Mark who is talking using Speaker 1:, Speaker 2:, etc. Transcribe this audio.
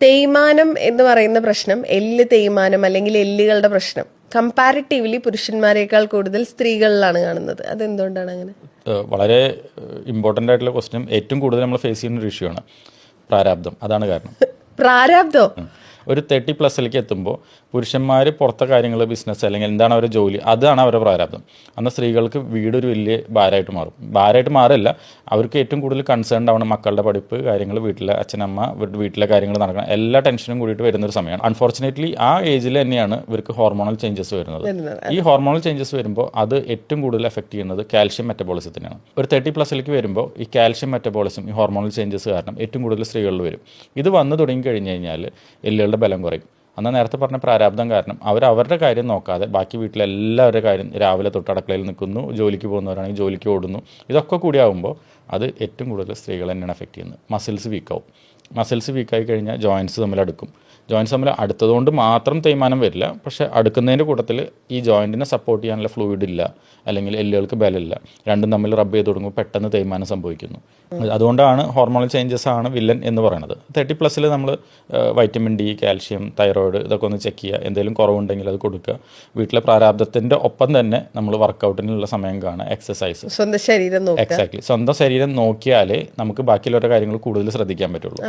Speaker 1: തേയ്മാനം എന്ന് പറയുന്ന പ്രശ്നം, എല്ല് തേയ്മാനം അല്ലെങ്കിൽ എല്ലുകളുടെ പ്രശ്നം കമ്പാരിറ്റീവ്ലി പുരുഷന്മാരെക്കാൾ കൂടുതൽ സ്ത്രീകളിലാണ് കാണുന്നത്. അതെന്തുകൊണ്ടാണ് അങ്ങനെ?
Speaker 2: വളരെ ഇമ്പോർട്ടൻ്റ് ആയിട്ടുള്ള ക്വസ്റ്റ്യൻ, ഏറ്റവും കൂടുതൽ നമ്മൾ ഫേസ് ചെയ്യുന്ന ഒരു ഇഷ്യൂ ആണ് പ്രാരാബ്ദം. അതാണ് കാരണം.
Speaker 1: പ്രാരാബ്ദോ?
Speaker 2: ഒരു 30+ എത്തുമ്പോൾ പുരുഷന്മാർ പുറത്തെ കാര്യങ്ങൾ, ബിസിനസ് അല്ലെങ്കിൽ എന്താണ് അവരുടെ ജോലി, അതാണ് അവരുടെ പ്രാരാബ്ദം. അന്ന് സ്ത്രീകൾക്ക് വീടൊരു വലിയ ഭാരമായിട്ട് മാറും. ഭാരമായിട്ട് മാറില്ല, അവർക്ക് ഏറ്റവും കൂടുതൽ കൺസേൺഡ് ആവണം മക്കളുടെ പഠിപ്പ് കാര്യങ്ങൾ, വീട്ടിലെ അച്ഛനമ്മ, വീട്ടിലെ കാര്യങ്ങൾ നടക്കണം, എല്ലാ ടെൻഷനും കൂടിയിട്ട് വരുന്നൊരു സമയമാണ്. അൺഫോർച്ചുനേറ്റ്ലി ആ ഏജിൽ തന്നെയാണ് ഇവർക്ക് ഹോർമോണൽ ചേഞ്ചസ് വരുന്നത്. ഈ ഹോർമോണൽ ചേഞ്ചസ് വരുമ്പോൾ അത് ഏറ്റവും കൂടുതൽ എഫക്ട് ചെയ്യുന്നത് കാൽഷ്യം മെറ്റബോളിസത്തിനാണ്. ഒരു 30+ വരുമ്പോൾ ഈ കാൽഷ്യം മെറ്റബോളിസം, ഈ ഹോർമോണൽ ചേഞ്ചസ് കാരണം ഏറ്റവും കൂടുതൽ സ്ത്രീകളിൽ വരും. ഇത് വന്നു തുടങ്ങി കഴിഞ്ഞ് കഴിഞ്ഞാൽ എല്ലുകളുടെ ബലം കുറയും. അന്ന് നേരത്തെ പറഞ്ഞ പ്രാരാബ്ദം കാരണം അവരുടെ കാര്യം നോക്കാതെ ബാക്കി വീട്ടിലെ എല്ലാവരുടെ കാര്യം, രാവിലെ തൊട്ട് അടുക്കളയിൽ നിൽക്കുന്നു, ജോലിക്ക് പോകുന്നവരാണെങ്കിൽ ജോലിക്ക് ഓടുന്നു, ഇതൊക്കെ കൂടി ആകുമ്പോൾ അത് ഏറ്റവും കൂടുതൽ സ്ത്രീകൾ തന്നെയാണ് എഫക്ട് ചെയ്യുന്നത്. മസിൽസ് വീക്കാവും. മസിൽസ് വീക്കായി കഴിഞ്ഞാൽ ജോയിൻറ്റ്സ് തമ്മിൽ അടുക്കും. ജോയിൻറ്റ്സ് തമ്മിൽ അടുത്തതുകൊണ്ട് മാത്രം തേയ്മാനം വരില്ല, പക്ഷേ അടുക്കുന്നതിൻ്റെ കൂട്ടത്തിൽ ഈ ജോയിൻറ്റിനെ സപ്പോർട്ട് ചെയ്യാനുള്ള ഫ്ലൂയിഡ് ഇല്ല, അല്ലെങ്കിൽ എല്ലുകൾക്ക് ബലമില്ല, രണ്ടും തമ്മിൽ റബ്ബ് ചെയ്ത് തുടങ്ങുമ്പോൾ പെട്ടെന്ന് തേയ്മാനം സംഭവിക്കുന്നു. അതുകൊണ്ടാണ് ഹോർമോണൽ ചേഞ്ചസ് ആണ് വില്ലൻ എന്ന് പറയുന്നത്. 30+ നമ്മൾ വൈറ്റമിൻ ഡി, കാൽഷ്യം, തൈറോയിഡ് ഇതൊക്കെ ഒന്ന് ചെക്ക് ചെയ്യുക. എന്തെങ്കിലും കുറവുണ്ടെങ്കിൽ അത് കൊടുക്കുക. വീട്ടിലെ പ്രാരാബ്ദത്തിൻ്റെ ഒപ്പം തന്നെ നമ്മൾ വർക്കൗട്ടിനുള്ള സമയം കാണുക, എക്സസൈസ്,
Speaker 1: സ്വന്തം ശരീരം നോക്കുക.
Speaker 2: എക്സാക്ട്ലി. സ്വന്തം ശരീരം നോക്കിയാലേ നമുക്ക് ബാക്കിയുള്ള കാര്യങ്ങൾ കൂടുതൽ ശ്രദ്ധിക്കാൻ പറ്റുള്ളൂ.